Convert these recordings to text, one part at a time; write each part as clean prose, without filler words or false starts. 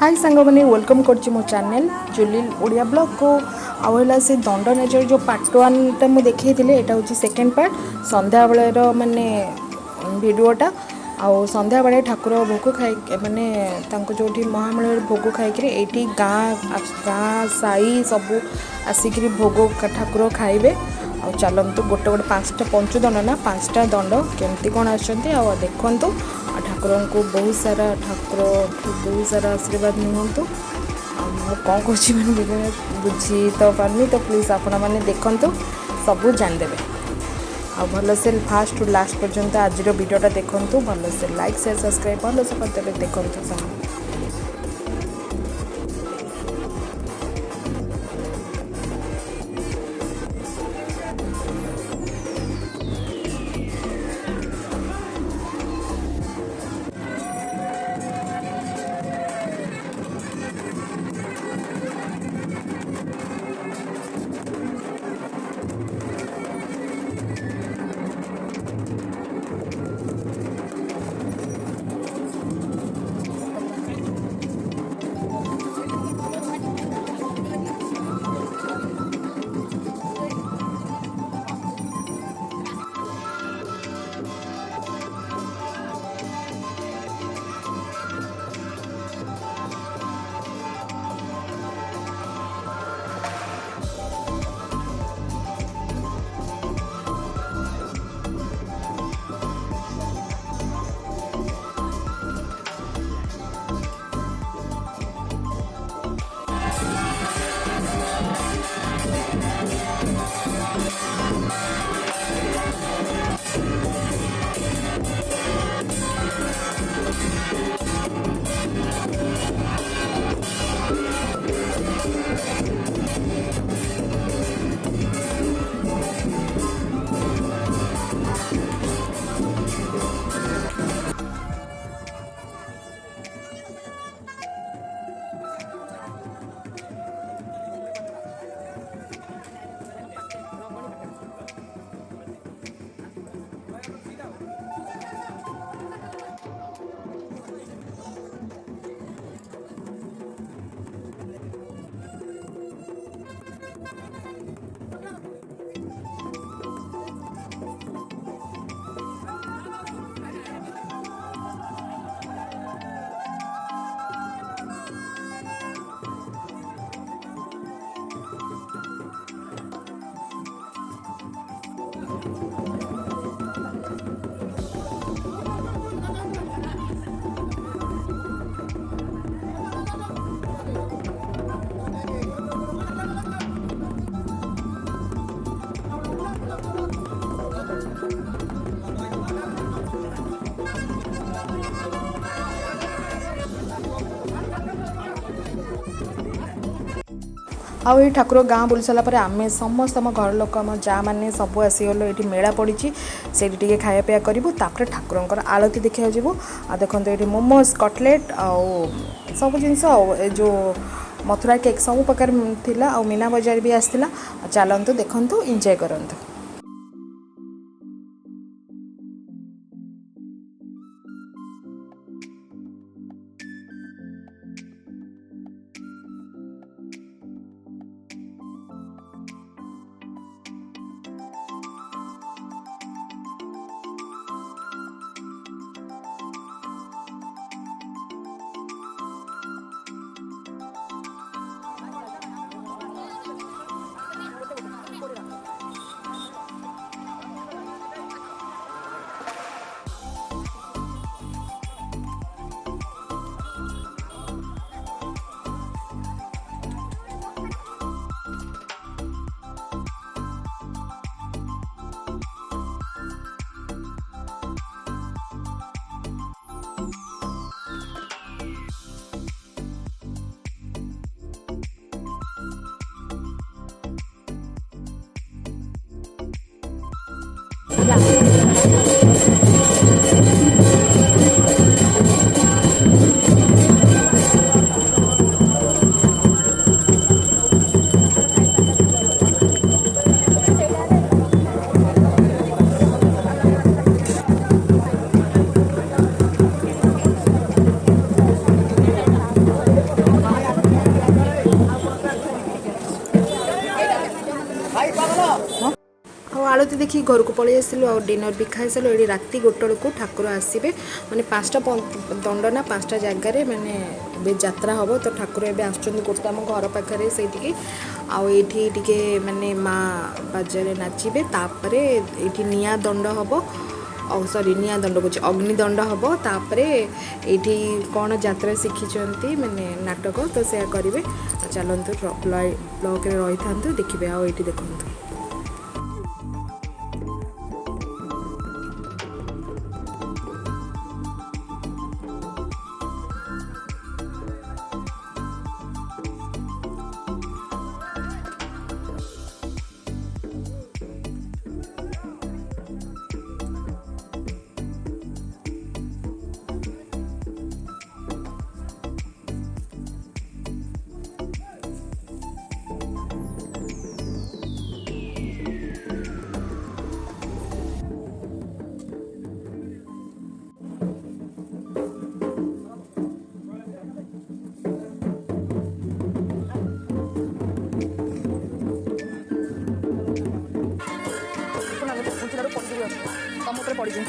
हाय सांग मैंने वेलकम कर मो चैनल जुली ओडिया ब्लॉग को आला से दंड नेचर जो पार्ट वन टा मुझे देखी यहाँ हूँ सेकेंड पार्ट संध्या बेलर माने भिडटा आउ संध्या बेले ठाकुर भोग खाई माने जो महामूल भोग खाई ये गाँ साई सबू आसिक भोग ठाकुर खाइबे। आ चलतु गोटे गोटे 5टा पंचुदंड ना 5टा दंड केमती कौन आसु देखु ठाकुर को बहुत सारा आशीर्वाद निहंतु कौन कौन मैंने बुझी तो पारनी तो प्लीज आपण मैंने देखु सब जानदेवे आ भल से फास्ट टू लास्ट पर्यंत आज वीडियोटा देखु भल से लाइक शेयर सब्सक्राइब भल से करते देखु सामने। आउ ये ठाकुर गाँ बुली सारापर आम समस्त आम घर लोक आम जा मैंने सब आसीगलु ये मेला पड़ी से खाया पिया करूँ तापर ठाकुर आलती देखा जीवु आ देखो ये मोमोज कटलेट आउ सब जिनस जो मथुरा केक सब प्रकार थिला आ मीना बजार भी आसला चलतु देखु एंजॉय करंतु। देखी घर को पलि आसलु आ डिनर भी खाई सारू ये राति 1 को ठाकुर आसवे माने 5टा दंड ना 5टा जगार माने यात्रा हम तो ठाकुर एवं आसुँच आम घर पाखे से टे माने माँ बाजारे नाचे तापर ये निया दंड हम सॉरी निया दंड कुछ अग्निदंड हम तापर ये कौन यात्रा शिखी माने नाटक तो से करेंगे चलतु ब्लॉग रही था देखिए आए देखु ସମୁଦ୍ର ପଡ଼ିଯିବ।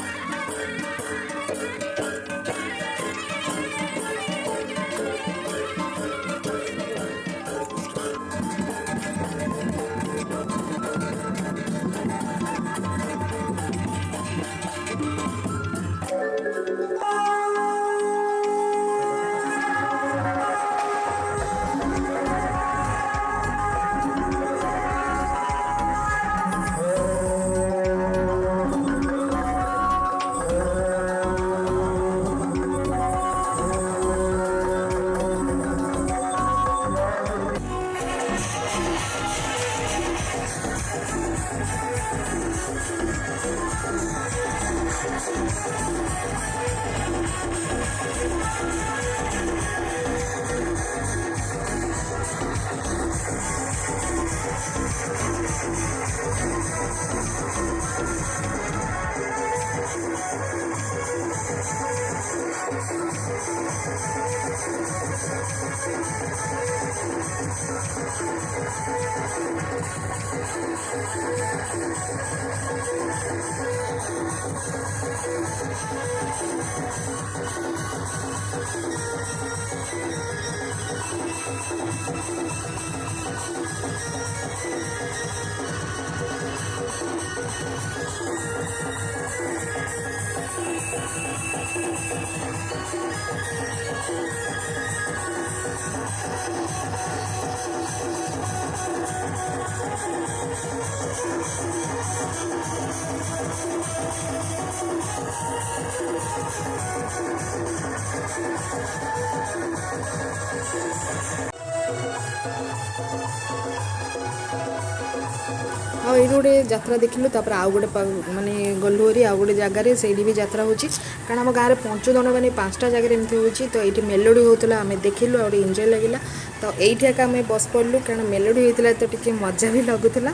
हाँ ये गोटे यात्रा देखिलु तापर आउ गोटे माने गलुहरी आउ गोटे जगार से भी यात्रा होची कारण आम गाँव में पंचदंड माने 5टा जगह एमती होची तो ये मेलोडी होता आम देखिलु और एंजॉय लगिला तो ये आम बस पड़लु कारण मेलोडी होता तो टी मजा भी लगुला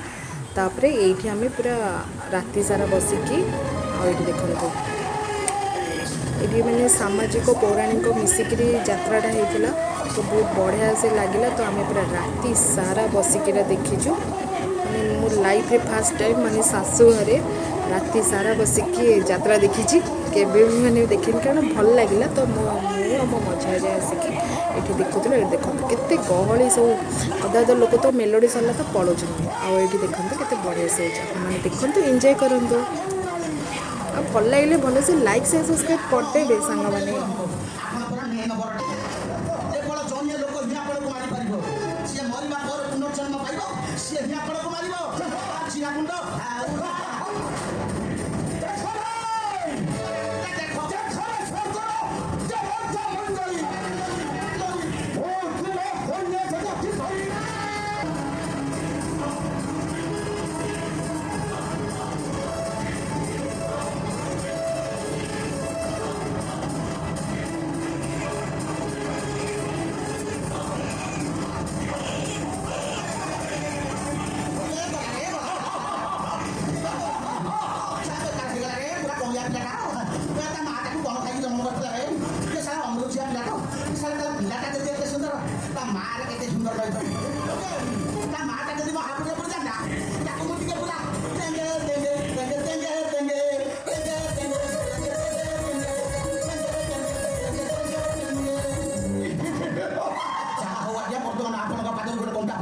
तापर ये आम पूरा राति सारा बसिकी आए देखते ये मैंने सामाजिक पौराणिक मिसिकी यात्राटा होता तो बहुत बढ़िया से लगिला तो आम पूरा राति सारा बसिकी देखीचु मो लाइफ रे फर्स्ट टाइम माने सासू घरे राति सारा बसिकी यात्रा देखी केबे भी मैंने देखनी कारण भल लगिला तो मो मजा जाए आसिकी ये देखुल ये देखो केते गहली सब अधा अधा लोक तो मेलोडी सरला तो पलाउं आए देखते केते बढ़िया से मैंने देखते एंजॉय करूँ आ भल लगे भल से लाइक शेयर सब्सक्राइब करते सांग मैंने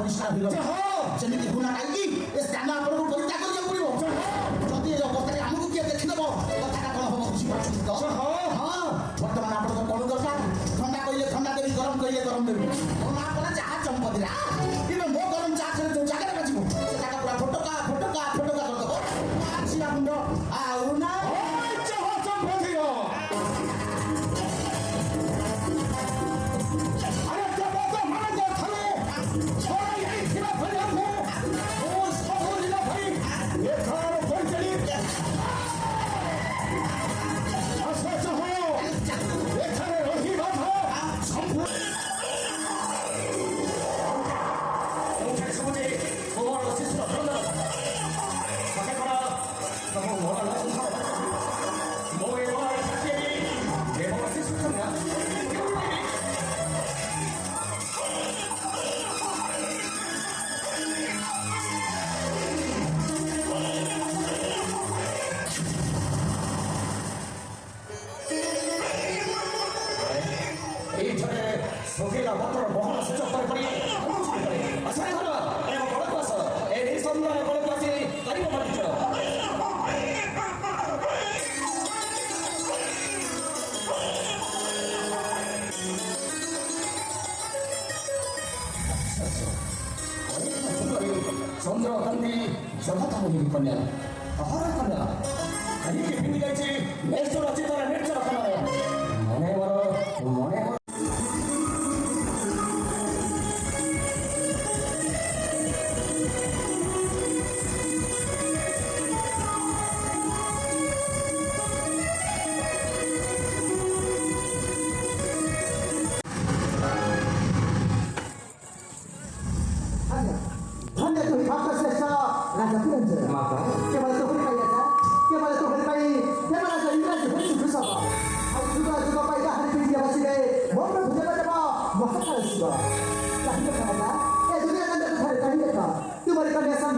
परिष्कार सेमती हुना कहीं स्थान आपको परित्याग कर पड़ो जदि अवस्था आमको किए देखीदेव कथा कौन हम बुझीपार तो हाँ बर्तमान आप कौन दरकार ठंडा कहले ठंडा देवी गरम कहले गरम देवी मो ना पड़ा चाह चंपतिरा कि मो गरम चाह छे जो जगह बाजिबो से जगह पूरा फोटोका फोटोका फोटोका कर दबो आछिया मुंड आउ ना चाह चंपतिरा अरे जब तो मन को थले छोड़ा यही सिवा भले हो ओ सब दिला भाई ये खाना कोई चली असच हो এখানে রহি বাধা সম্পূর্ণ মুখে সমাজে তোমার অশিষ্ট ধন্যবাদ সকে করা তখন মরা লাগা মই মরা থাকিয়ে দেব অশিষ্ট না Sofia motor bohong sejak pagi. Asal mana? Ayah boleh kuasa. Ini semua yang boleh kuasa ini. Tadi mau mati cakap. Sondra Kandi Jabat kamu hidup kanya. Apa kanya? Kali ini pilih gaji. Mesra cita mesra kanya. Mana baru? Raja Puranja. Maka, kembali ke Hurika ya, kembali ke Hurika ini, kembali ke Indra juga bersama. Aku juga pada hari ini dia masih deh. Mau berbuat apa? Mahal juga. Tapi kenapa? Dunia kan dah hari kali itu. Tu mereka biasa